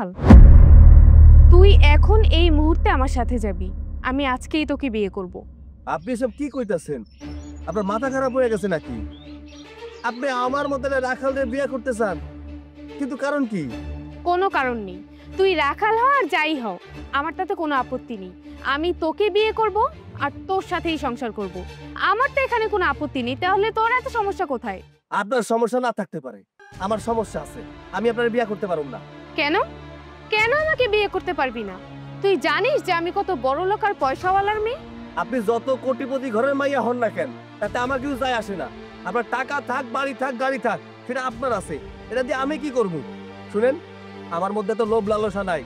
রাখাল, তুই এখন এই মুহূর্তে আমার সাথে যাবি। আমি আজকেই তোকে বিয়ে করব। আপনি সব কি কইতাছেন? আপনার মাথা খারাপ হয়ে গেছে নাকি? আপনি আমার মতো রাখালদের বিয়ে করতে চান, কিন্তু কারণ কি? কোনো কারণ নেই, তুই রাখাল হ আর যাই হও, আমার তাতে কোনো আপত্তি নেই। আমি তোকে বিয়ে করব আর তোর সাথেই সংসার করব। আমার তো এখানে কোনো আপত্তি নেই, তাহলে তোর এত সমস্যা কোথায়? আপনার সমস্যা না থাকতে পারে, আমার সমস্যা আছে। আমি আপনার বিয়ে করতে পারব না। কেন? কেন আমাকে বিয়ে করতে পারবি না? তুই জানিস যে আমি কত বড় লোক আর পয়সাওয়ালার মেয়ে? আপনি যত কোটিপতি ঘরের মাইয়া হন না কেন, তাতে আমার কিছু যায় আসে না। আপনার টাকা থাক, বাড়ি থাক, গাড়ি থাক, সেটা আপনার আছে। এটা দিয়ে আমি কি করব? শুনেন, আমার মধ্যে তো লোভ লালসা নাই।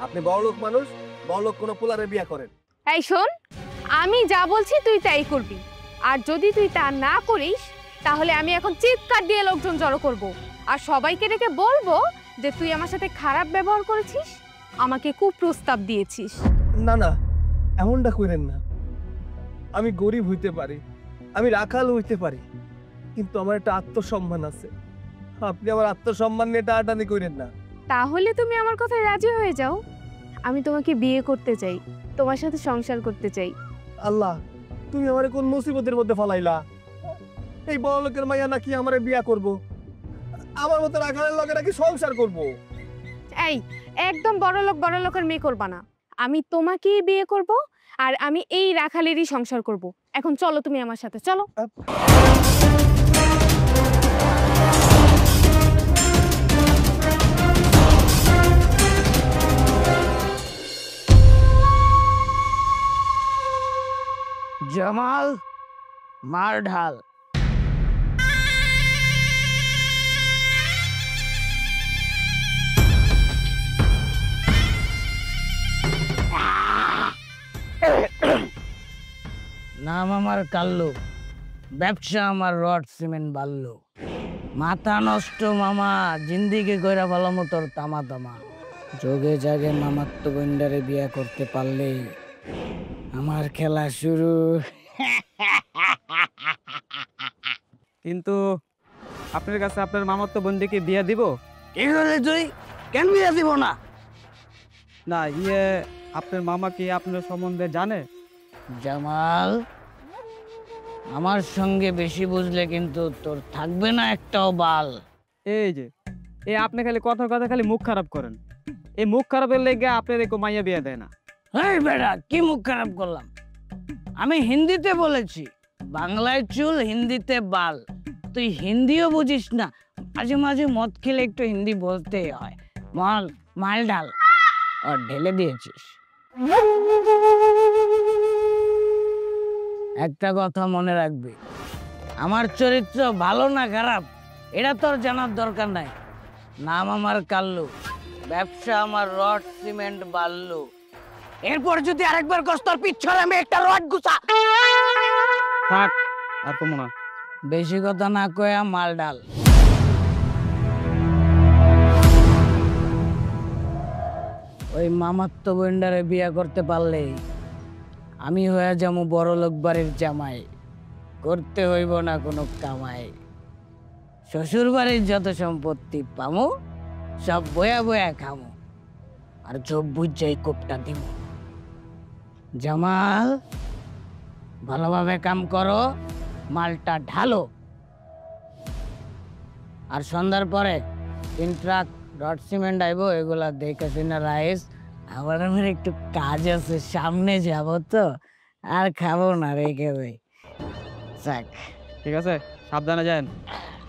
আপনি বড়লোক মানুষ, বড়লোক কোনো পোলারে বিয়ে করেন। এই শোন, আমি যা বলছি তুই তাই করবি, আর যদি তুই তা না করিস তাহলে আমি এখন চিৎকার দিয়ে লোকজন জড়ো করব আর সবাইকে ডেকে বলবো যে তুই আমার সাথে খারাপ ব্যবহার করেছিস, আমাকে কুপ্রস্তাব দিয়েছিস। না না, এমনটা করেন না। আমি গরিব হইতে পারি, আমি রাখাল হইতে পারি, কিন্তু আমার একটা আত্মসম্মান আছে। আপনি আমার আত্মসম্মান নিয়ে টানাটানি করেন না। তাহলে তুমি আমার কথায় রাজি হয়ে যাও। আমি তোমাকে বিয়ে করতে চাই, তোমার সাথে সংসার করতে চাই। আল্লাহ, তুমি আমারে কোন মুসিবতের মধ্যে ফলাইলা? এই বড় লোকের মাইয়া নাকি আমারে বিয়া করব? আমার মতো রাখালের লগে নাকি সংসার করব? এই, একদম বড় লোকের মেয়ে করবা না। আমি তোমাকেই বিয়ে করব আর আমি এই রাখালেরই সংসার করব। এখন চলো তুমি আমার সাথে, চলো। জামাল, মার ঢাল। নাম আমার কাল্লু, ব্যবসা আমার রড সিমেন্ট বাল্লু। মাথা নষ্ট মামা, জিন্দিগি কইরা ভালো তোর তামা তামা। যোগে জাগে মামাত্ম বন্ডারে বিয়া করতে পারলে আমার খেলা শুরু। কিন্তু আপনার কাছে আপনার মামাতো বন্দিকে বিয়ে দিব? কি করলি তুই? কেন বিয়া দিব না? না, আপনার মামা কি আপনার সম্বন্ধে জানে? জামাল, আমার সঙ্গে বেশি বুঝলে কিন্তু তোর থাকবে না একটাও বাল। এই যে আপনি খালি কথা কথা খালি মুখ খারাপ করেন। এই মুখ খারাপের লেগে আপনার একটু মাইয়া বিয়ে দেয় না। এই বেটা, কি মুখ খারাপ করলাম? আমি হিন্দিতে বলেছি, বাংলায় চুল, হিন্দিতে বাল। তুই হিন্দিও বুঝিস না, মাঝে মাঝে মদ খেলে একটু হিন্দি বলতেই হয়। মাল ডাল আর ঢেলে দিয়েছিস। একটা কথা মনে রাখবি, আমার চরিত্র ভালো না খারাপ এটা তোর জানার দরকার নাই। নাম আমার কাল্লু, ব্যবসা আমার রড সিমেন্ট বাল্লু। এরপর যদি আরেকবার কষ্টর পিছনে আমি একটা রড গুছা। থাক, আর কমো না। বেশি কথা না কয়া মাল ডাল। ওই মামাত্ম বন্ডারে বিয়া করতে পারলে আমি হয়ে যাবো বড় লোক বাড়ির জামাই। করতে হইব না কোনো কামাই। শ্বশুর বাড়ির যত সম্পত্তি পামো সব বয়া বয়া খামো, আর চোখ বুঝাই কোপটা দিব। জামাল, ভালোভাবে কাম করো, মালটা ঢালো। আর সন্ধ্যার পরে 3 ট্রাক রড সিমেন্ট আইবো, এগুলা দেখে শুনে রাইস। আবার আমার একটু কাজ আছে, সামনে যাব তো, আর খাবো না, রেখে দেই। যাক, ঠিক আছে, সাবধানে যান।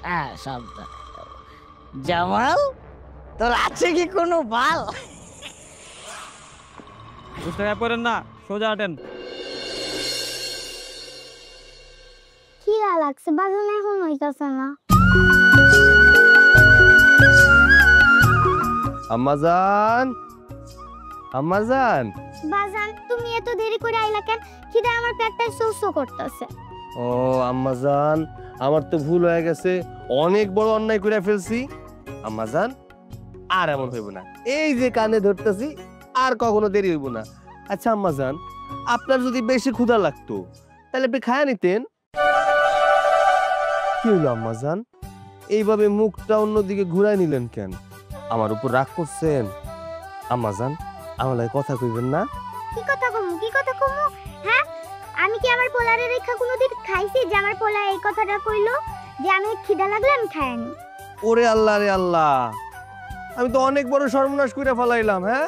হ্যাঁ সাবধান। জামাল, তোর আছে কি কোনো বাল? বুঝতে পারেন না, সোজা আটেন। কি লাগছে, বাজান এখন হইতাছে না। আম্মাজান, আম্মাজান। বাজান, তুমি এত দেরি করে আইলা কেন? খিদে আমার পেটটা শোষো করতেছে। ও আম্মাজান, আমার তো ভুল হয়ে গেছে, অনেক বড় অন্যায় করে ফেলছি। আম্মাজান, আর এমন হইব না। এই যে কানে ধরতেছি, আর কখনো দেরি হইব না। আচ্ছা আম্মাজান, আপনার যদি বেশি ক্ষুধা লাগতো তাহলে আপনি খায়া নিতেন। কি হলো আম্মাজান, এইভাবে মুখটা অন্যদিকে ঘুরাই নিলেন কেন? আমার উপর রাগ করছেন? আম্মাজান আমার লাগে কথা কইবেন না? কি কথা কমু কি কথা কমু? হ্যাঁ, আমি কি আমার পোলারে রেখা কোনোদিন খাইছি যে আমার পোলা এই কথাটা কইলো যে আমি খিদা লাগলে আমি খাই আনি? ওরে আল্লাহ রে আল্লাহ, আমি তো অনেক বড় সর্বনাশ করে ফেলাইলাম। হ্যাঁ,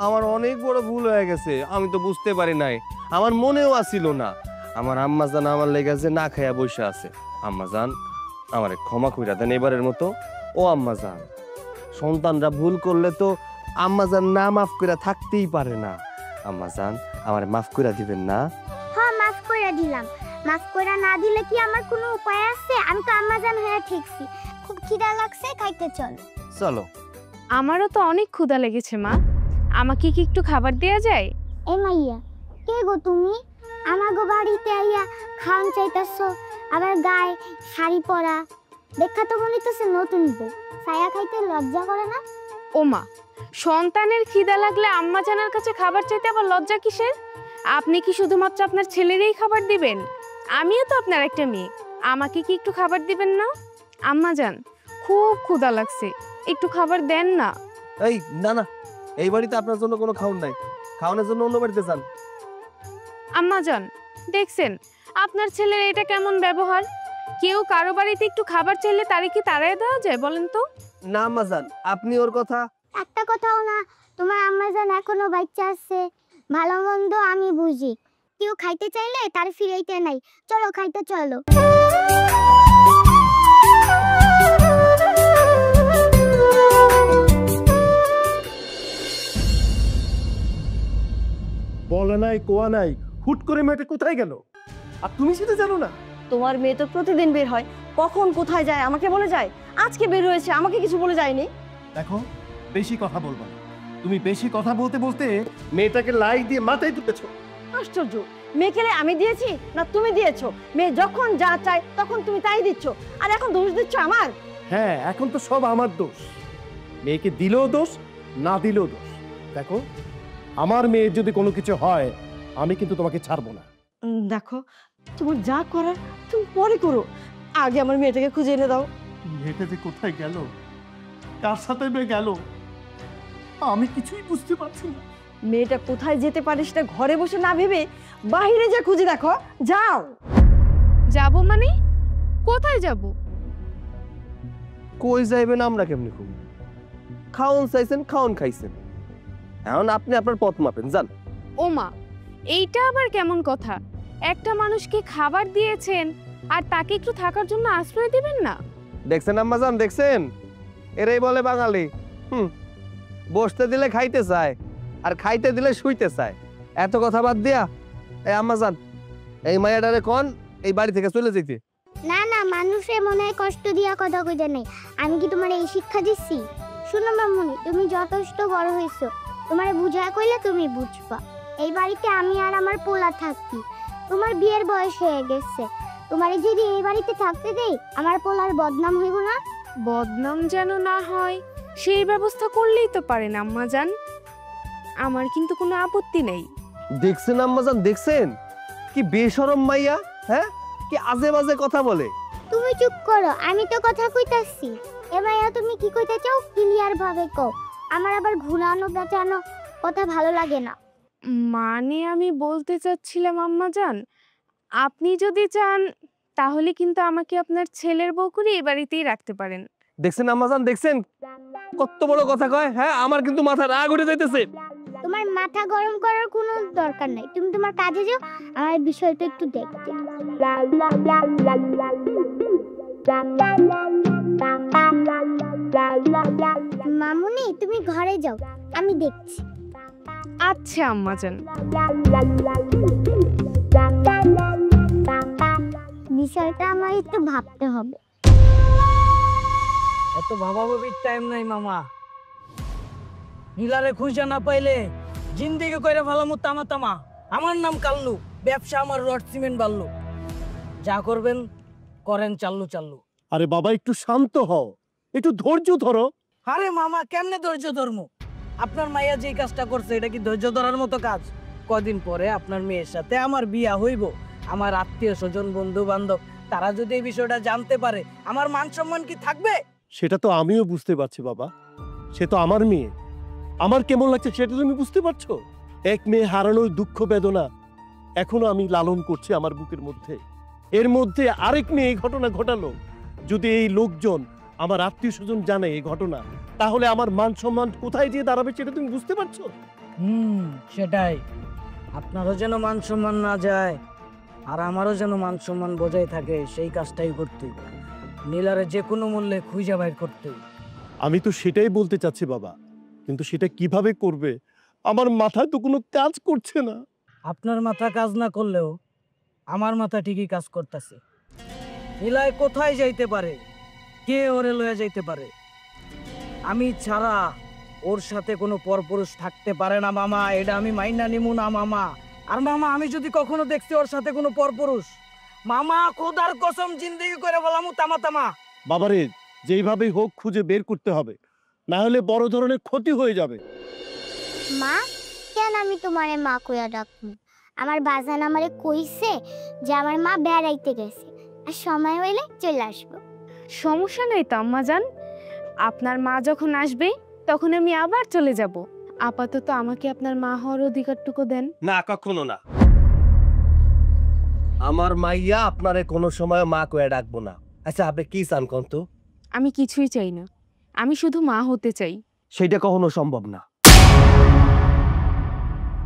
আমার অনেক বড় ভুল হয়ে গেছে, আমি তো বুঝতে পারি নাই, আমার মনেও আসিল না। আমার আম্মাজান আমার লেগেছে না খাইয়া বসে আছে। আম্মাজান আমারে ক্ষমা কইরা দেন এবারের মতো। ও আম্মাজান, সন্তানরা ভুল করলে তো আম্মাজান না মাফ কইরা থাকতেই পারে না। আম্মাজান আমারে মাফ কইরা দিবেন না? হ্যাঁ, মাফ কইরা দিলাম। মাফ কইরা না দিলে কি আমার কোনো উপায় আছে? আমি তো আম্মাজান হয়ে ঠিকছি। খুব খিদা লাগছে, খাইতে চল। চলো। আমারও তো অনেক ক্ষুধা লেগেছে মা, আমাকে কি একটু খাবার দেয়া যায়? এ মাইয়া, কে গো তুমি? আমাগো বাড়িতে আইয়া খাওন চাইতাছো, আবার গায়ে শাড়ি পরা, দেখা তো মনে হইতেছে নতুন বউ। ছায়া খাইতে লজ্জা করে না? ও মা, সন্তানের খিদা লাগলে আম্মা জানার কাছে খাবার চাইতে আবার লজ্জা কিসের? আপনি কি শুধুমাত্র আপনার ছেলেরই খাবার দিবেন? আমিও তো আপনার একটা মেয়ে, আমাকে কি একটু খাবার দিবেন না? আম্মা জান, খুব ক্ষুধা লাগছে, একটু খাবার দেন না। এই না না, এই বাড়িতে আপনার জন্য কোনো খাওন নাই, খাওয়ানোর জন্য অন্য বাড়িতে যান। আম্মা জান, দেখছেন আপনার ছেলের এটা কেমন ব্যবহার? কেউ কারো বাড়িতে একটু খাবার চাইলে তারে কি তাড়ায় দেওয়া যায় বলেন তো? না আম্মাজান, আপনি ওর কথা। একটা কথাও না, তোমার আম্মাজান এখনো বাচ্চা আছে, ভালো মন্দ আমি বুঝি। কেউ খাইতে চাইলে তার ফিরাইতে নাই। চলো খাইতে চলো। বলে নাই কোয়া নাই, হুট করে মেয়েটা কোথায় গেল? আর তুমি সেটা জানো না? তোমার মেয়ে তো প্রতিদিন বের হয়, কখন কোথায় যায় আমাকে বলে যায়। আজকে বের হয়েছে, আমাকে কিছু বলে যায়নি। দেখো, বেশি কথা বলবা না। তুমি বেশি কথা বলতে বলতে মেয়েটাকে লাই দিয়ে মাথায় তুলেছো। আশ্চর্য, মেয়েকে আমি দিয়েছি না তুমি দিয়েছো? মেয়ে যখন যা চায় তখন তুমি তাই দিচ্ছ, আর এখন দোষ দিচ্ছ আমার। হ্যাঁ, এখন তো সব আমার দোষ। মেয়েকে দিলেও দোষ, না দিলেও দোষ। দেখো, আমার মেয়ের যদি কোনো কিছু হয়, আমি কিন্তু তোমাকে ছাড়বো না। দেখো, তোমার যা করার তুমি পরে করো, আগে আমার মেয়েটাকে খুঁজে এনে দাও। মেয়েটা যে কোথায় গেল, কার সাথে মেয়ে গেল, আমি কিছুই বুঝতে পারছি না। মেয়েটা কোথায় যেতে পারে সেটা ঘরে বসে না ভেবে বাইরে যা খুঁজে দেখো, যাও। যাব মানে? কোথায় যাব? কই যাইবেন আমরা কেমনি খুব? খাওন চাইছেন, খাওন খাইছেন, এখন আপনি আপনার পথ মাপেন, যান। ও মা, এইটা আবার কেমন কথা? একটা মানুষকে খাবার দিয়েছেন আর তাকে একটু থাকার জন্য আশ্রয় দিবেন না? দেখছেন আম্মাজান, দেখছেন? এরাই বলে বাঙালি। বসতে দিলে খাইতে চায়, আর খাইতে দিলে শুইতে চায়। এত কথা বাদ দিয়া এই আম্মাজান, এই মায়াডারে কোন এই বাড়ি থেকে চলে যেতে। না না, মানুষে মনে হয় কষ্ট দিয়া কথা কইতে নেই। আমি কি তোমার এই শিক্ষা দিচ্ছি? শুনো মামুনি, তুমি যথেষ্ট বড় হয়েছো, তোমার বুঝায় কইলে তুমি বুঝবা। এই বাড়িতে আমি আর আমার পোলা থাকি। তোমার বিয়ের বয়স হয়ে গেছে, তোমার যদি এই বাড়িতে থাকতে দেই, আমার পোলার বদনাম হইব না? বদনাম যেন না হয় সেই ব্যবস্থা করলেই তো পারেন আম্মা জান, আমার কিন্তু কোনো আপত্তি নেই। দেখছেন আম্মাজান, দেখছেন কি বেশরম মাইয়া? হ্যাঁ, কি আজে বাজে কথা বলে। তুমি চুপ করো, আমি তো কথা কইতাছি। এবার তুমি কি কইতে চাও ক্লিয়ার ভাবে কও, আমার আবার ঘুরানো পেঁচানো কথা ভালো লাগে না। মানে আমি বলতে চাচ্ছিলাম আম্মা জান, আপনি যদি চান তাহলে কিন্তু আমাকে আপনার ছেলের বউ করে এই বাড়িতেই রাখতে পারেন। দেখছেন আম্মাজান, দেখছেন কত বড় কথা কয়। হ্যাঁ, আমার কিন্তু মাথা রাগ উঠে যাইতেছে। তোমার মাথা গরম করার কোনো দরকার নাই, তুমি তোমার কাজে যাও, আমার বিষয়টা একটু দেখতে। মামুনি, তুমি ঘরে যাও, আমি দেখছি। আচ্ছা আম্মা জান। বিষয়টা আমার একটু ভাবতে হবে। এত ভাবাভাবির টাইম নাই মামা। নীলারে খুঁজে না পাইলে জিন্দিগি কইরা ফেলামু তামা তামা। আমার নাম কাল্লু, ব্যবসা আমার রড সিমেন্ট বাল্লু। যা করবেন করেন, চাল্লু চাল্লু। আরে বাবা, একটু শান্ত হও, একটু ধৈর্য ধরো। আরে মামা, কেমনে ধৈর্য ধরমু? আপনার মাইয়া যে কাজটা করছে এটা কি ধৈর্য ধরার মতো কাজ? কদিন পরে আপনার মেয়ের সাথে আমার বিয়া হইব। আমার আত্মীয় স্বজন, বন্ধু বান্ধব তারা যদি এই বিষয়টা জানতে পারে, আমার মান সম্মান কি থাকবে? সেটা তো আমিও বুঝতে পারছি বাবা, সে তো আমার মেয়ে। আমার কেমন লাগছে সেটা তুমি বুঝতে পারছো? এক মেয়ে হারানোর দুঃখ বেদনা এখনো আমি লালন করছি আমার বুকের মধ্যে। এর মধ্যে আরেক মেয়ে এই ঘটনা ঘটালো। যদি এই লোকজন, আমার আত্মীয় স্বজন জানে এই ঘটনা, তাহলে আমার মান সম্মান কোথায় গিয়ে দাঁড়াবে সেটা তুমি বুঝতে পারছো? সেটাই। আপনারও যেন মান সম্মান না যায়, আর আমারও যেন মান সম্মান বজায় থাকে, সেই কাজটাই করতে হবে। নীলারে যে কোনো মূল্যে খুঁজে বাইর করতে হবে। আমি তো সেটাই বলতে চাচ্ছি বাবা, কিন্তু সেটা কিভাবে করবে আমার মাথায় তো কোনো কাজ করছে না। আপনার মাথা কাজ না করলেও আমার মাথা ঠিকই কাজ করতেছে। নীলায় কোথায় যাইতে পারে, কে ওরে লয়ে যাইতে পারে, আমি ছাড়া ওর সাথে কোনো পরপুরুষ থাকতে পারে না মামা। এটা আমি মাইনা নিমু না মামা। আর মামা আমি যদি কখনো দেখছি ওর সাথে কোনো পরপুরুষ, মামা খোদার কসম জিন্দেগি করে বলামু তামা তামা। বাবারে, যেইভাবেই হোক খুঁজে বের করতে হবে, না হলে বড় ধরনের ক্ষতি হয়ে যাবে। মা, কেন আমি তোমারে মা কইয়া ডাকবো? আমার বাজান আমারে কইছে যে আমার মা বেড়াইতে গেছে, আর সময় হইলে চলে আসবো। সমস্যা নেই তো আম্মাজান, আপনার মা যখন আসবে তখন আমি আবার চলে যাব। আপাতত আমাকে আপনার মা হওয়ার অধিকারটুকু দেন। না, কখনো না। আমার মাইয়া আপনারে কোনো সময় মা কয়ে ডাকবো না। আচ্ছা, আপনি কি চান কোন তো? আমি কিছুই চাই না, আমি শুধু মা হতে চাই। সেইটা কখনো সম্ভব না,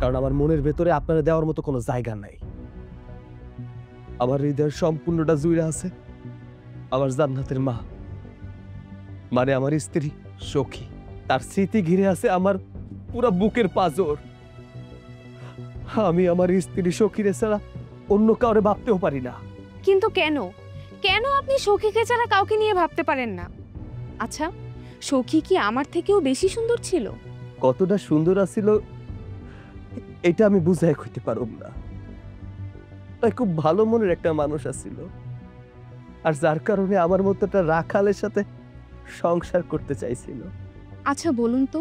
কারণ আমার মনের ভেতরে আপনারা দেওয়ার মতো কোনো জায়গা নাই। আমার হৃদয়ের সম্পূর্ণটা জুড়ে আছে আমার জান্নাতের মা, মানে আমার স্ত্রী সখী। তার স্মৃতি ঘিরে আছে আমার পুরো বুকের পাঁজর। আমি আমার স্ত্রী সখীরে ছাড়া অন্য কাউরে ভাবতেও পারি না। কিন্তু কেন কেন আপনি সখীকে ছাড়া কাউকে নিয়ে ভাবতে পারেন না? আচ্ছা, সখী কি আমার থেকেও বেশি সুন্দর ছিল? কতটা সুন্দর আছিল এটা আমি বুঝাই কইতে পারব না। তাই খুব ভালো মনের একটা মানুষ আছিল, আর যার কারণে আমার মতো একটা রাখালের সাথে সংসার করতে চাইছিল। আচ্ছা বলুন তো,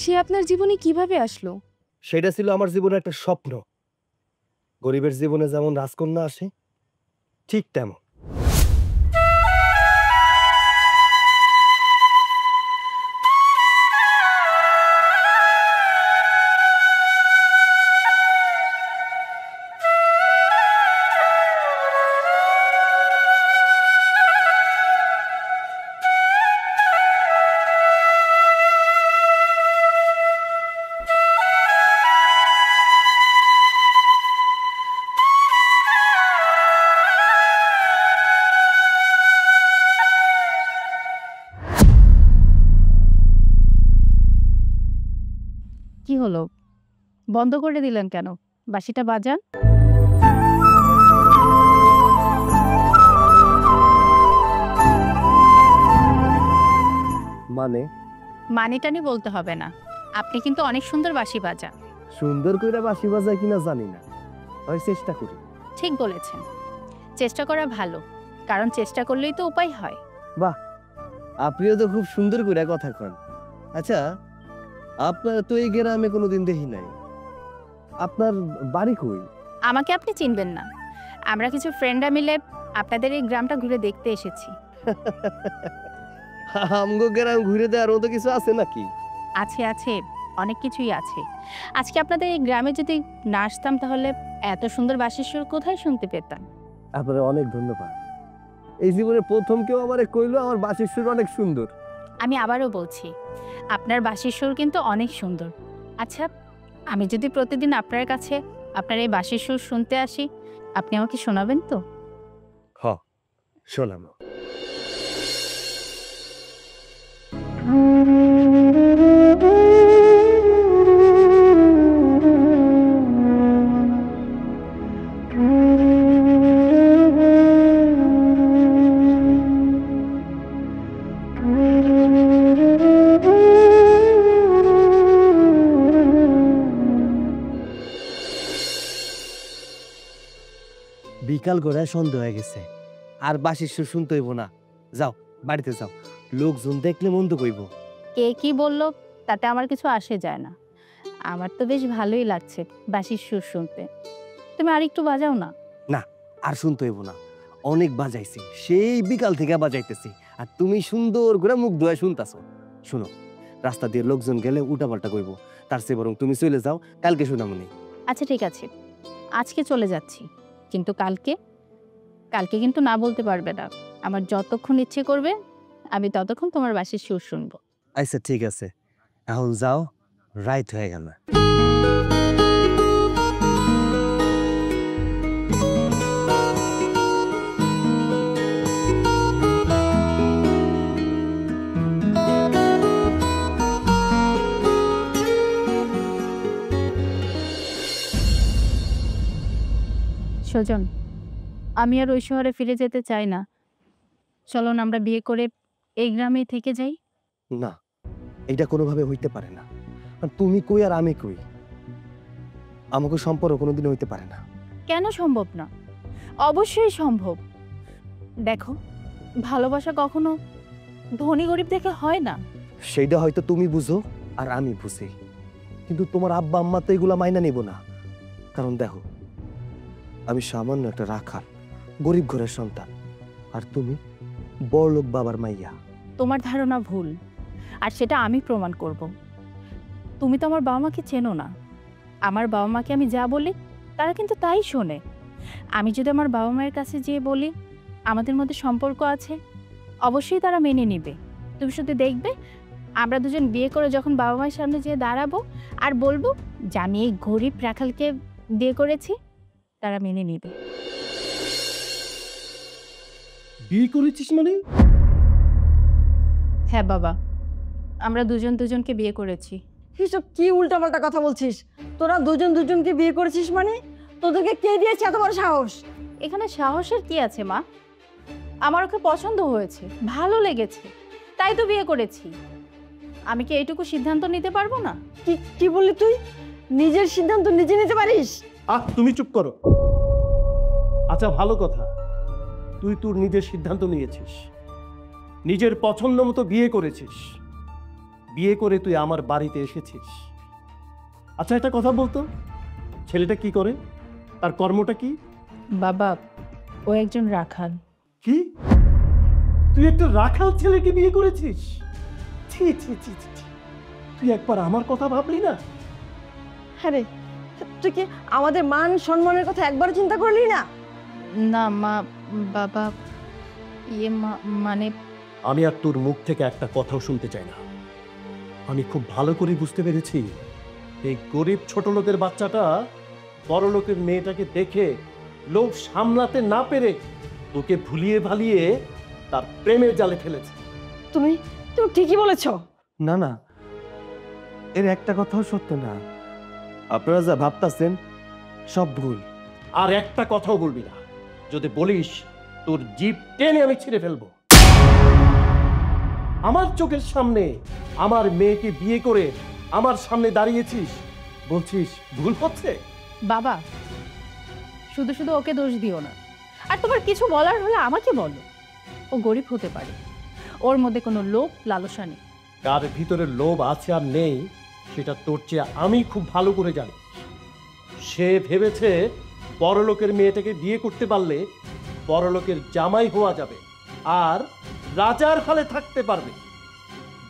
সে আপনার জীবনে কিভাবে আসলো? সেটা ছিল আমার জীবনে একটা স্বপ্ন। গরিবের জীবনে যেমন রাজকন্যা আসে, ঠিক তেমন। কি হলো, বন্ধ করে দিলেন কেন? বাঁশিটা বাজান। মানে? মানেটানি বলতে হবে না, আপনি কিন্তু অনেক সুন্দর বাঁশি বাজান। সুন্দর করে বাঁশি বাজায় কিনা জানি না, আমি চেষ্টা করি। ঠিক বলেছেন, চেষ্টা করা ভালো, কারণ চেষ্টা করলেই তো উপায় হয়। বাহ, আপনিও তো খুব সুন্দর করে কথা কন। আচ্ছা, আপনার তো এই গ্রামে কোনোদিন দেখি নাই, আপনার বাড়ি কই? আমাকে আপনি চিনবেন না, আমরা কিছু ফ্রেন্ডরা মিলে আপনাদের এই গ্রামটা ঘুরে দেখতে এসেছি। আমগো গ্রাম ঘুরে দেওয়ার মতো কিছু আছে নাকি? আছে আছে, অনেক কিছুই আছে। আজকে আপনাদের এই গ্রামে যদি না আসতাম তাহলে এত সুন্দর বাঁশির সুর কোথায় শুনতে পেতাম? আপনার অনেক ধন্যবাদ। এই জীবনে প্রথম কেউ আমারে কইলো আমার বাঁশির সুর অনেক সুন্দর। আমি আবারও বলছি, আপনার বাঁশির সুর কিন্তু অনেক সুন্দর। আচ্ছা, আমি যদি প্রতিদিন আপনার কাছে আপনার এই বাঁশির সুর শুনতে আসি, আপনি আমাকে শোনাবেন তো? হ, শোনাম। বিকাল গড়ায় সন্ধ্যা হয়ে গেছে, আর বাঁশির সুর শুনতে হইব না। যাও, বাড়িতে যাও, লোকজন দেখলে মন্দ কইব। কে কি বললো তাতে আমার কিছু আসে যায় না, আমার তো বেশ ভালোই লাগছে বাঁশির সুর শুনতে। তুমি আর একটু বাজাও না। না, আর শুনতে হইব না, অনেক বাজাইছি, সেই বিকাল থেকে বাজাইতেছি, আর তুমি সুন্দর করে মুখ ধোয়া শুনতাছো। শুনো, রাস্তা দিয়ে লোকজন গেলে উল্টাপাল্টা কইব। তার চেয়ে বরং তুমি চলে যাও, কালকে শুনামনি। আচ্ছা ঠিক আছে, আজকে চলে যাচ্ছি, কিন্তু কালকে কিন্তু না বলতে পারবে না। আমার যতক্ষণ ইচ্ছে করবে আমি ততক্ষণ তোমার বাঁশির সুর শুনবো। আচ্ছা ঠিক আছে, এখন যাও, রাইট হয়ে গেল। সুজন, আমি আর ওই শহরে ফিরে যেতে চাই না। চলো না আমরা বিয়ে করে এই গ্রামেই থেকে যাই। না, এটা কোনোভাবে হইতে পারে না। আর তুমি কই আর আমি কই, আমাকে সম্পর্ক কোনোদিন হইতে পারে না। কেন সম্ভব না? অবশ্যই সম্ভব। দেখো, ভালোবাসা কখনো ধনী গরিব দেখে হয় না। সেইটা হয়তো তুমি বুঝো আর আমি বুঝি, কিন্তু তোমার আব্বা আম্মা তো এগুলা মাইনা নিব না। কারণ দেখো, আমি সামান্য একটা রাখাল, গরিব ঘরের সন্তান, আর তুমি বড়লোক বাবার মাইয়া। তোমার ধারণা ভুল, আর সেটা আমি প্রমাণ করব। তুমি তো আমার বাবা মাকে চেনো না। আমার বাবা মাকে আমি যা বলি তারা কিন্তু তাই শোনে। আমি যদি আমার বাবা মায়ের কাছে যেয়ে বলি আমাদের মধ্যে সম্পর্ক আছে, অবশ্যই তারা মেনে নেবে। তুমি শুধু দেখবে, আমরা দুজন বিয়ে করে যখন বাবা মায়ের সামনে যেয়ে দাঁড়াবো আর বলবো যে আমি এই গরিব রাখালকে বিয়ে করেছি, তারা মেনে নেবে। বিয়ে করেছিস মানে? হ্যাঁ বাবা, আমরা দুজন দুজনকে বিয়ে করেছি। এসব কি উল্টাপাল্টা কথা বলছিস? তোরা দুজন দুজনকে বিয়ে করেছিস মানে? তোদেরকে কে দিয়েছে এত বড় সাহস? এখানে সাহসের কি আছে মা? আমার ওকে পছন্দ হয়েছে, ভালো লেগেছে, তাই তো বিয়ে করেছি। আমি কি এইটুকু সিদ্ধান্ত নিতে পারবো না? কি কি বললি তুই? নিজের সিদ্ধান্ত নিজে নিতে পারিস? তুমি চুপ করো। আচ্ছা, ভালো কথা, তুই তোর নিজের সিদ্ধান্ত নিয়েছিস, নিজের পছন্দ মতো বিয়ে করেছিস, বিয়ে করে তুই আমার বাড়িতে এসেছিস। আচ্ছা, একটা কথা বলতো, ছেলেটা কি করে? তার কর্মটা কি? বাবা, ও একজন রাখাল। কি? তুই একটা রাখাল ছেলেকে বিয়ে করেছিস? ছি ছি ছি ছি ছি। তুই একবার আমার কথা ভাবলি না? হ্যাঁ রে, তুই কি আমাদের মান সম্মানের কথা একবার চিন্তা করলি না? না মা, বাবা, মানে আমি আর তোর মুখ থেকে একটা কথাও শুনতে চাই না। আমি খুব ভালো করে বুঝতে পেরেছি, এই গরিব ছোট লোকের বাচ্চাটা বড় লোকের মেয়েটাকে দেখে লোভ সামলাতে না পেরে তোকে ভুলিয়ে ভালিয়ে তার প্রেমের জালে ফেলেছে। তুমি তুমি ঠিকই বলেছ। না না, এর একটা কথাও সত্য না। আপনারা যা ভাবতাছেন সব ভুল। আর একটা কথাও বলবি না, যদি বলিস তোর জিভ টেনে আমি ছিঁড়ে ফেলবো। আমার চোখের সামনে আমার মেয়েকে বিয়ে করে আমার সামনে দাঁড়িয়েছিস, বলছিস ভুল হচ্ছে? বাবা, শুধু শুধু ওকে দোষ দিও না। আর তোমার কিছু বলার হলে আমাকে বলো। ও গরিব হতে পারে, ওর মধ্যে কোনো লোভ লালসা নেই। কার ভিতরে লোভ আছে আর নেই সেটা তোর চেয়ে আমি খুব ভালো করে জানি। সে ভেবেছে বড়লোকের মেয়েটাকে বিয়ে করতে পারলে বড়লোকের জামাই হওয়া যাবে আর রাজার ফালে থাকতে পারবে।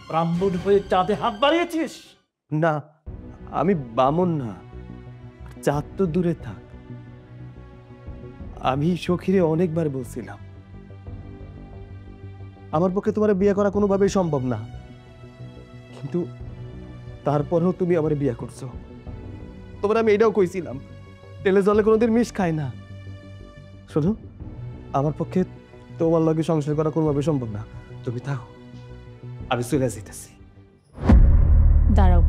ব্রাহ্মণ হয়ে চাঁদে হাত বাড়িয়েছিস? না, আমি বামন না, চাঁদ তো দূরে থাক। আমি সখীরে অনেকবার বলছিলাম আমার পক্ষে তোমার বিয়ে করা কোনোভাবেই সম্ভব না, কিন্তু তারপরেও তুমি আমার বিয়ে করছো। তোমার আমি এটাও কইছিলাম তেলে জলে কোনোদিন মিশ খায় না। শুধু আমার পক্ষে তোমার লগে সংসার করা কোনোভাবে সম্ভব না। তুমি থাকো, আমি চলে যেতেছি। দাঁড়াও,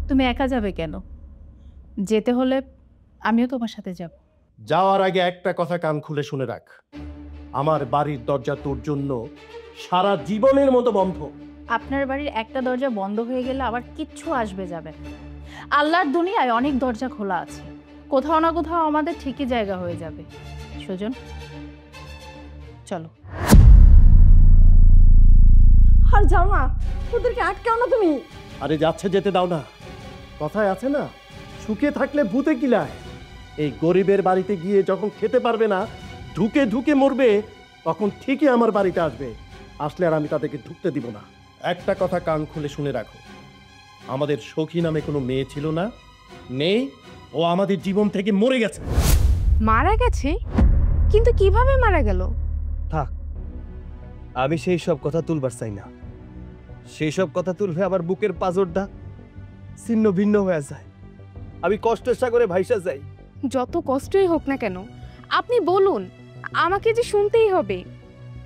তুমি একা যাবে কেন? যেতে হলে আমিও তোমার সাথে যাব। যাওয়ার আগে একটা কথা কান খুলে শুনে রাখ, আমার বাড়ির দরজা তোর জন্য সারা জীবনের মতো বন্ধ। আপনার বাড়ির একটা দরজা বন্ধ হয়ে গেলে আবার কিচ্ছু আসবে যাবে না। আল্লাহর দুনিয়ায় অনেক দরজা খোলা আছে, কোথাও না কোথাও আমাদের ঠিকই জায়গা হয়ে যাবে। সুজন, চলো। আর যাও না, ওদেরকে আটকাও না তুমি। আরে যাচ্ছে যেতে দাও না, কথায় আছে না, সুখে থাকলে ভূতে কিলায়। এই গরিবের বাড়িতে গিয়ে যখন খেতে পারবে না, ঢুকে ঢুকে মরবে, তখন ঠিকই আমার বাড়িতে আসবে। আসলে আর আমি তাদেরকে ঢুকতে দিব না। একটা কথা কান খুলে শুনে রাখো, আমাদের সখী নামে কোনো মেয়ে ছিল না, নেই, ও আমাদের জীবন থেকে মরে গেছে। মারা গেছে? কিন্তু কিভাবে মারা গেল? থাক, আমি সেই সব কথা তুলবার চাই না। সেই সব কথা তুললে আমার বুকের পাঁজরটা ছিন্ন ভিন্ন হয়ে যায়, আমি কষ্টের সাগরে ভাইসা যাই। যত কষ্টই হোক না কেন আপনি বলুন, আমাকে যে শুনতেই হবে,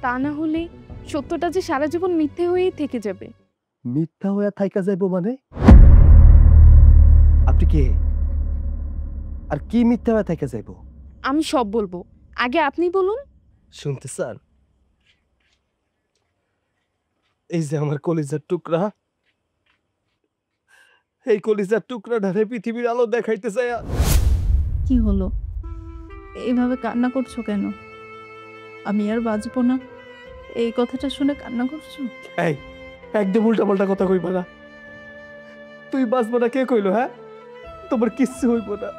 তা না হলে সত্যটা যে সারা জীবন মিথ্যে হয়েই থেকে যাবে। মিথ্যা হয়ে থাইকা যাইব মানে? আপনি কে? আর কি মিথ্যা হয়ে থাইকা যাইব? আমি সব বলবো, আগে আপনি বলুন। শুনতে চান? এই যে আমার কলিজার টুকরা, এই কলিজার টুকরাটারে পৃথিবীর আলো দেখাইতে চাই। কি হলো, এইভাবে কান্না করছো কেন? আমি আর বাঁচবো না এই কথাটা শুনে কান্না করছো? এই একদম উল্টা পাল্টা কথা কইবা না। তুই বাঁচবো না কে কইলো? হ্যাঁ, তোমার কিচ্ছু হইব না।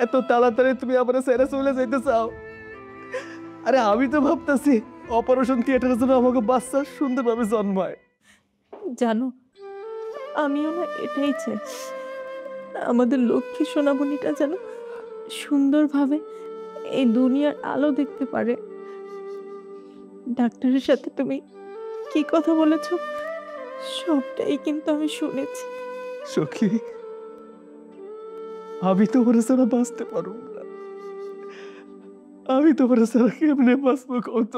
এত তাড়াতাড়ি তুমি আমার ছেড়ে চলে যাইতে চাও? আরে আমি তো ভাবতেছি অপারেশন থিয়েটারের জন্য আমাকে বাচ্চা সুন্দরভাবে জন্মায়। জানো, আমিও না এটাই চাই, আমাদের লক্ষ্মী সোনামণিটা যেন সুন্দরভাবে এই দুনিয়ার আলো দেখতে পারে। ডাক্তারের সাথে তুমি কি কথা বলেছো সবটাই কিন্তু আমি শুনেছি। সখী, আমি তোমার ছাড়া বাঁচতে পারব না। আমি তোমার ছাড়া কেমনে বাঁচবো কত?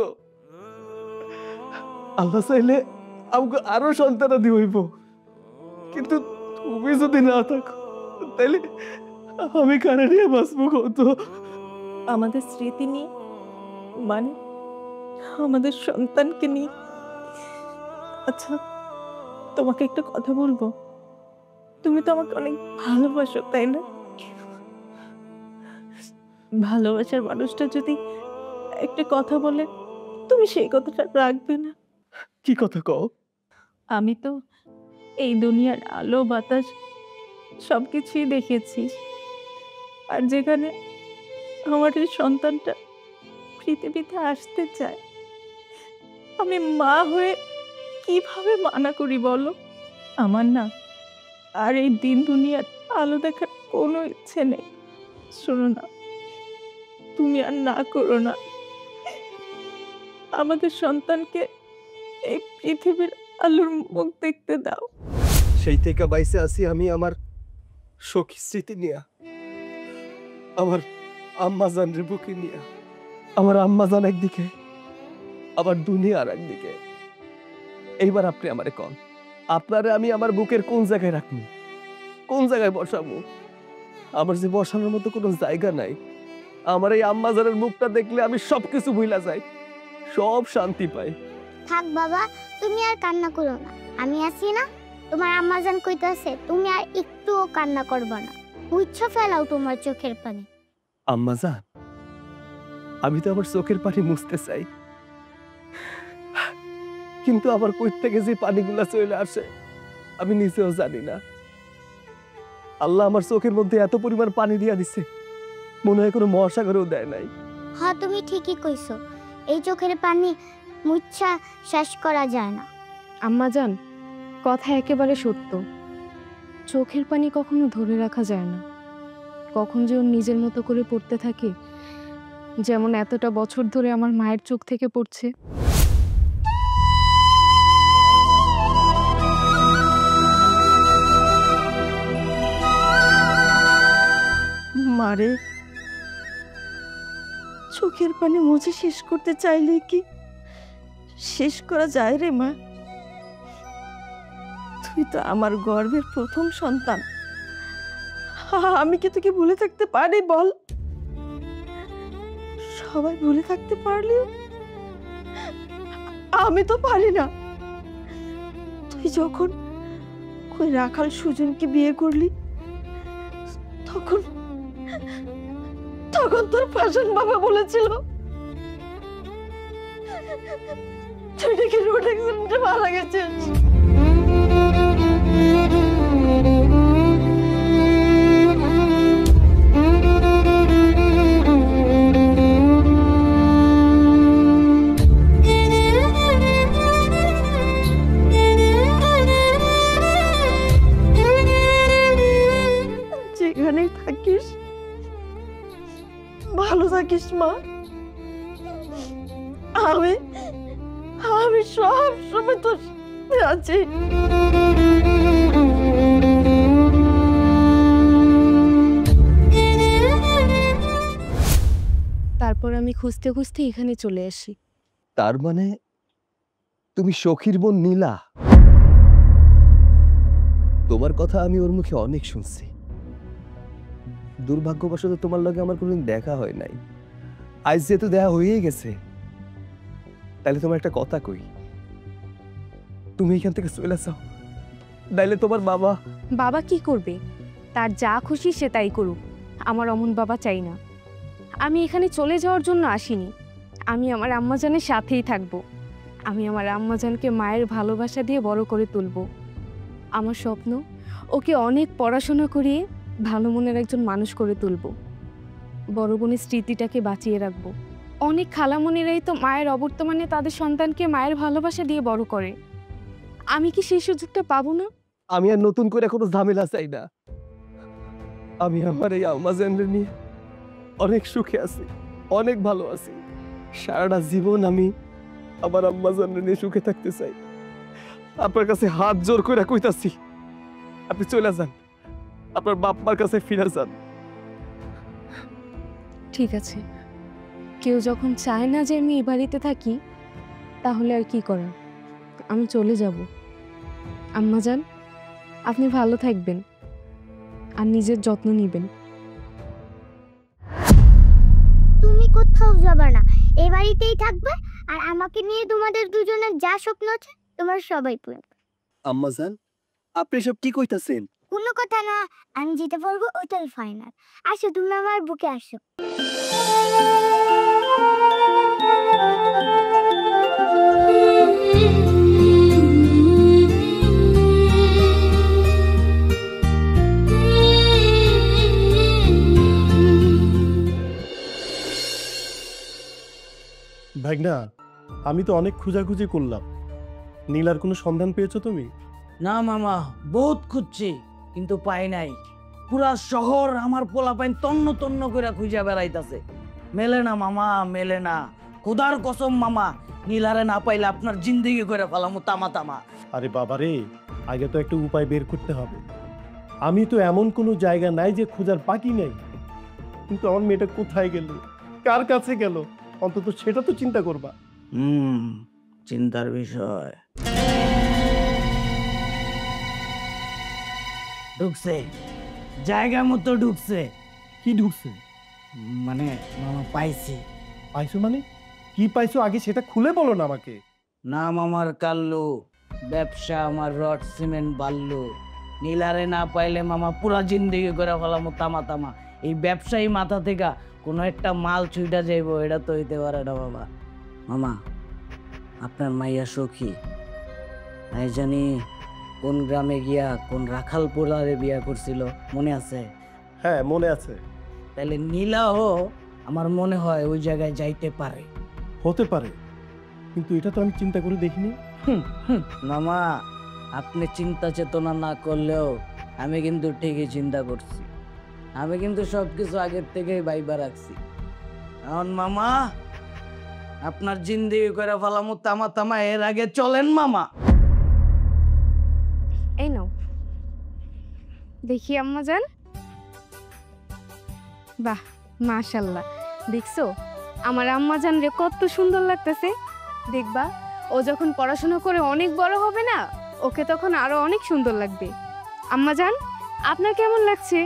আল্লাহ চাইলে আমাকে আরো সন্তানাদি হইব, কিন্তু তুমি যদি না থাকো তাইলে আমি কারে নিয়ে বাঁচবো কত? আমাদের স্মৃতি নিয়ে, মানে আমাদের সন্তানকে নিয়ে। আচ্ছা, তোমাকে একটা কথা বলবো, তুমি তো আমাকে অনেক ভালোবাসো, তাই না? ভালোবাসার মানুষটা যদি একটা কথা বলে, তুমি সেই কথাটা রাখবে না? কি কথা কও? আমি তো এই দুনিয়ার আলো বাতাস সবকিছুই দেখেছি, আর যেখানে আমার এই সন্তানটা পৃথিবীতে আসতে চায়, আমি মা হয়ে কিভাবে মানা করি বলো? আমার না আর এই দিন দুনিয়ার আলো দেখার কোনো ইচ্ছে নেই। শোনো না, তুমি আর না করো না, আমাদের সন্তানকে এই পৃথিবীর আলোর মুখ দেখতে দাও। সেই থেকে বাইসে আছি আমি আমার সখী স্মৃতি নিয়া, আমার আম্মাজান রে বুকে নিয়া। আমার আম্মাজান একদিকে, আবার দুনিয়া আর একদিকে। এইবার আপনি আমারে কন, আপনারে আমি আমার বুকের কোন জায়গায় রাখবো, কোন জায়গায় বসাবো? আমার যে বসানোর মতো কোনো জায়গা নাই। আমার এই আম্মাজানের মুখটা দেখলে আমি সবকিছু ভুলা যাই, সব শান্তি পাই। থাক বাবা, তুমি আর কান্না করো না, আমি আছি না। তোমার আম্মাজান কইতাছে তুমি আর একটুও কান্না করবা না, মুচ্ছা ফেলাও তোমার চোখের পানি। আম্মাজান, আমি তো আমার চোখের পানি মুছতে চাই, কিন্তু আবার কই থেকে যে পানিগুলা চলে আসে আমি নিজেও জানি না। আল্লাহ আমার চোখের মধ্যে এত পরিমাণ পানি দিয়া দিছে, মনে হয় কোনো মহাসাগরেও দেয় নাই। হ্যাঁ, তুমি ঠিকই কইছো, এই চোখের পানি মুচ্ছা শেষ করা যায় না। আম্মাজান, কথা একেবারে সত্য। চোখের পানি কখনো ধরে রাখা যায় না, কখন যে ওর নিজের মতো করে পড়তে থাকে, যেমন এতটা বছর ধরে আমার মায়ের চোখ থেকে পড়ছে। মারে, চোখের পানি মুছে শেষ করতে চাইলে কি শেষ করা যায় রে মা? তুই তো আমার গর্ভের প্রথম সন্তান, আমি কি তোকে ভুলে থাকতে পারি বল? সবাই ভুলে থাকতে পারলেও আমি তো পারি না। তুই যখন ওই রাখাল সুজনকে বিয়ে করলি, তখন তোর ফাশন বাবা বলেছিল তুই নাকি রোড অ্যাক্সিডেন্টে মারা গেছিস। রাখিস মা। আমি আমি সব সময় তোর সাথে আছি। তারপর আমি খুঁজতে খুঁজতে এখানে চলে আসি। তার মানে তুমি সখীর বোন নীলা? তোমার কথা আমি ওর মুখে অনেক শুনছি। দুর্ভাগ্যবশত তোমার লগে আমার কোনোদিন দেখা হয় নাই। আজ যেহেতু দেখা হয়েই গেছে, তাহলে তোমার একটা কথা কই, তুমি এখান থেকে চলে যাও, নাইলে তোমার বাবা। বাবা কি করবে? তার যা খুশি সে তাই করুক। আমার অমন বাবা চাই না। আমি এখানে চলে যাওয়ার জন্য আসিনি। আমি আমার আম্মাজানের সাথেই থাকবো। আমি আমার আম্মাজানকে মায়ের ভালোবাসা দিয়ে বড় করে তুলব। আমার স্বপ্ন ওকে অনেক পড়াশোনা করিয়ে ভালো মনের একজন মানুষ করে তুলব। বড় বোনের স্মৃতিটাকে বাঁচিয়ে রাখবো। অনেক খালামণিরাই তো মায়ের অবর্তমানে তাদের সন্তানকে মায়ের ভালোবাসা দিয়ে বড় করে। আমি কি সেই সুযোগটা পাবো না? আমি আর নতুন করে কোনো ঝামেলা চাই না। আমি আমার এই আম্মাজানরে নিয়ে অনেক সুখে আছি, অনেক ভালো আছি। সারাটা জীবন আমি আমার আম্মাজানরে নিয়ে সুখে থাকতে চাই। আপনার কাছে হাত জোর করে কইতাছি, আপনি চলে যান, আপনার বাপ মার কাছে ফিরে যান। ঠিক আছে, কেউ যখন চায় না যে আমি এই বাড়িতে থাকি, তাহলে আর কি করার, আমি চলে যাব। আম্মাজান, আপনি ভালো থাকবেন আর নিজের যত্ন নেবেন। তুমি কোথাও যাবে না, এই বাড়িতেই থাকবে। আর আমাকে নিয়ে তোমাদের দুজনের যা স্বপ্ন আছে তোমার সবাই পূরণ। আম্মাজান, আপনি সব কি কইতাছেন? কোনো কথা না, আমি যেতে পারবো ওটাই ফাইনাল। আসো, তুমি আমার বুকে আসো। ভাগনা, আমি তো অনেক খোঁজাখুঁজি করলাম, নীলার কোনো সন্ধান পেয়েছো তুমি? না মামা, বহুত খুঁজছি কিন্তু পাই নাই। পুরা শহর আমার পোলাপাইন তন্ন তন্ন করে খুঁজে বেড়াইতাছে, মেলে না মামা, মেলে না। খোদার কসম মামা, নীলারে না পাইলে আপনার জিন্দেগি করে ফেলামু তামা তামা। আরে বাবারে, আগে তো একটা উপায় বের করতে হবে। আমি তো এমন কোনো জায়গা নাই যে খোঁজার বাকি নাই, কিন্তু আমার মেয়েটা কোথায় গেল, কার কাছে গেল, অন্তত সেটা তো চিন্তা করবা। চিন্তার বিষয়। ঢুকছে, জায়গা মতো ঢুকছে। কি ঢুকছে? মানে মামা পাইছি। পাইছো মানে কি পাইছো, আগে সেটা খুলে বলো না আমাকে। নাম আমার কাল্লু, ব্যবসা আমার রড সিমেন্ট বাল্লু। নীলারে না পাইলে মামা পুরা জিন্দেগি করে ফেলামু তামা তামা। এই ব্যবসায়ী মাথা থেকে কোনো একটা মাল ছুইটা যাইব, এটা তো হইতে পারে না বাবা। মামা, আপনার মাইয়া সখী নাই জানি কোন গ্রামে গিয়া কোন রাখাল পোলারে বিয়া করছিল, মনে আছে? হ্যাঁ, মনে আছে। তাহলে নীলাও আমার মনে হয় ওই জায়গায় যাইতে পারে। হতে পারে, কিন্তু এটা তো আমি চিন্তা করে দেখিনি। মামা, আপনি চিন্তা চেতনা না করলেও আমি কিন্তু ঠিকই চিন্তা করছি। আমি কিন্তু সবকিছু আগের থেকেই ভাইবা রাখছি। এখন মামা, আপনার জিন্দেগি করে ফেলামু তামা তামা, এর আগে চলেন মামা। এই নাও, দেখি আম্মাজান। বাহ, মাশাল্লাহ, দেখছো আমার আম্মাজান রে কত সুন্দর লাগতেছে। দেখবা, ও যখন পড়াশোনা করে অনেক বড় হবে না, ওকে তখন আরো অনেক সুন্দর লাগবে। আম্মাজান, আপনার কেমন লাগছে?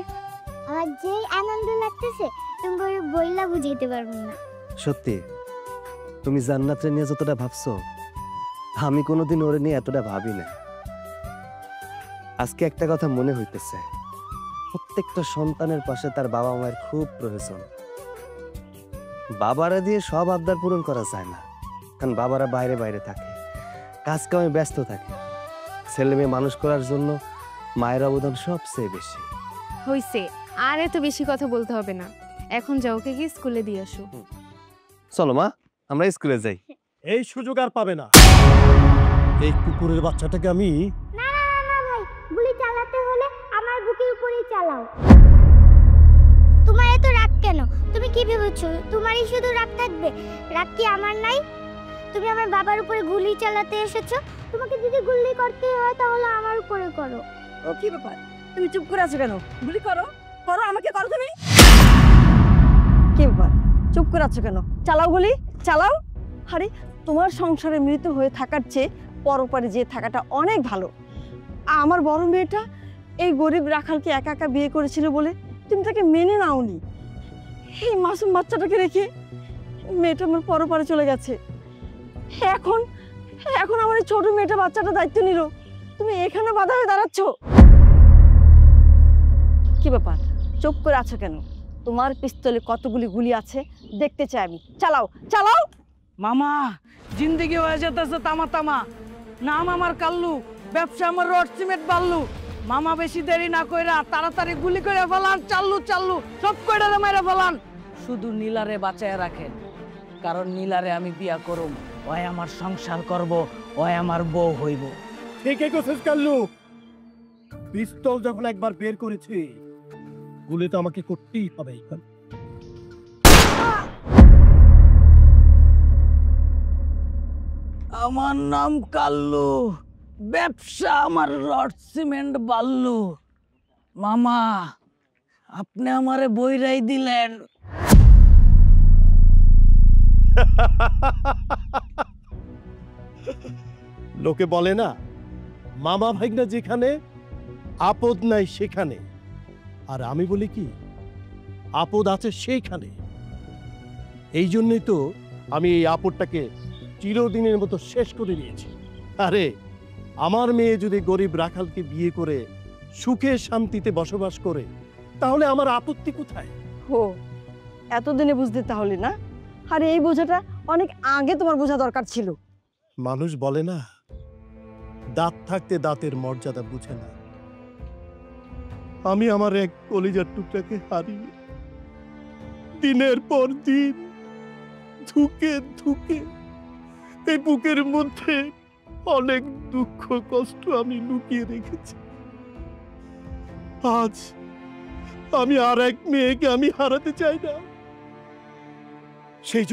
আমার যে আনন্দ লাগতেছে তুমি বইলা বুঝাইতে পারবো না। সত্যি, তুমি জান্নাতরে নিয়ে যতটা ভাবছো, আমি কোনোদিন ওরে নিয়ে এতটা ভাবি না। আজকে একটা কথা মনে হইতেছে, প্রত্যেকটা সন্তানের পাশে তার বাবা মায়ের খুব প্রয়োজন। বাবারা দিয়ে সব আবদার পূরণ করা যায় না, কারণ বাবারা বাইরে বাইরে থাকে, কাজ কামে ব্যস্ত থাকে। ছেলে মেয়ে মানুষ করার জন্য মায়ের অবদান সবচেয়ে বেশি। হইছে, আর এত বেশি কথা বলতে হবে না। এখন যাও, ওকে গিয়ে স্কুলে দিয়ে আসো। চলো মা, আমরা স্কুলে যাই। এই সুযোগ আর পাবে না। এই কুকুরের বাচ্চাটাকে আমি না না না না ভাই, গুলি চালাতে হলে আমার বুকের উপরেই চালাও। তোমার এত রাখতে কেন? তুমি কি ভেবেছো তোমারই শুধু রাগ থাকবে? রাগ কি আমার নাই? তুমি আমার বাবার উপরে গুলি চালাতে এসেছো। তোমাকে যদি গুলি করতে হয় তাহলে আমার উপরে করো। ও কি ব্যাপার, তুমি চুপ করে আছো কেন? গুলি করো, করো, আমাকে করো তুমি। কি ব্যাপার, চুপ করে আছো কেন? চালাও গুলি, চালাও। আরে তোমার সংসারে মৃত হয়ে থাকার চেয়ে পরপারে যে থাকাটা অনেক ভালো। আমার বড় মেয়েটা এই গরিব রাখালকে একা একা বিয়ে করেছিল বলে তুমি তাকে মেনে নাওনি। এই মাসুম বাচ্চাটাকে রেখে মেয়েটা আমার পরপারে চলে গেছে। এখন এখন আমার এই ছোট মেয়েটা বাচ্চাটা দায়িত্ব নিল, তুমি এখানে বাধা হয়ে দাঁড়াচ্ছ। কি ব্যাপার, চুপ করে আছো কেন? তোমার পিস্তলে কতগুলি গুলি আছে দেখতে চাই আমি। চালাও, চালাও। মামা, জিন্দেগি হয়ে যেতেছে তামা তামা। নাম আমার কাল্লু, ব্যবসা আমার রড সিমেন্ট বাল্লু। মামা বেশি দেরি না কইরা তাড়াতাড়ি গুলি করে ফেলান, চাল্লু চাল্লু সব কইরা মেরে ফেলান। শুধু নীলারে বাঁচায় রাখেন, কারণ নীলারে আমি বিয়া করব, ওই আমার সংসার করব, ওই আমার বউ হইব। ঠিকই কোসেস কাল্লু, পিস্তল যখন একবার বের করেছি গুলি তো আমাকে করতেই হবে। আমার নাম কাল্লু, ব্যবসা আমার রড সিমেন্ট বাল্লু। মামা, আপনি আমারে বইরাই দিলেন। লোকে বলে না, মামা ভাইগনা যেখানে আপদ নাই সেখানে। আর আমি বলি কি, আপদ আছে সেইখানে। এই জন্যই তো আমি এই আপদটাকে চিরদিনের মতো শেষ করে দিয়েছি। আরে আমার মেয়ে যদি গরিব রাখালকে বিয়ে করে সুখে শান্তিতে বসবাস করে, তাহলে আমার আপত্তি কোথায়? হো, এতদিনে বুঝতে তাহলে না? আর এই বোঝাটা অনেক আগে তোমার বোঝা দরকার ছিল। মানুষ বলে না, দাঁত থাকতে দাঁতের মর্যাদা বুঝে না। আমি আমার এক কলিজার টুকরাকে হারিয়ে দিনের পর দিন ধুকে ধুকে এই বুকের মধ্যে অনেক দুঃখ কষ্ট আমি লুকিয়ে রেখেছি। আজ আমি আর এক মেয়েকে আমি হারাতে চাই না। সেই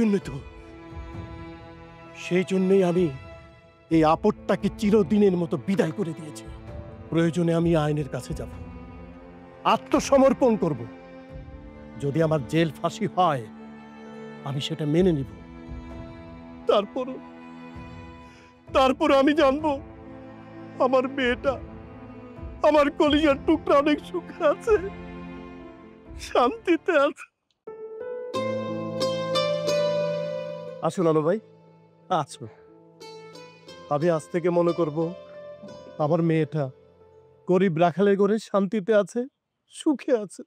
জন্যই আমি এই আপদটাকে চিরদিনের মতো বিদায় করে দিয়েছি। প্রয়োজনে আমি আইনের কাছে যাব, আত্মসমর্পণ করব। যদি আমার জেল ফাঁসি হয় আমি সেটা মেনে নিব। তারপর আমি জানবো আমার মেয়েটা, আমার কলিজার টুকরা অনেক সুখে আছে, শান্তিতে আছে। আসুন আলো ভাই, আছো। আমি আজ থেকে মনে করব আমার মেয়েটা গরিব রাখালের ঘরে শান্তিতে আছে, সুখে আছে।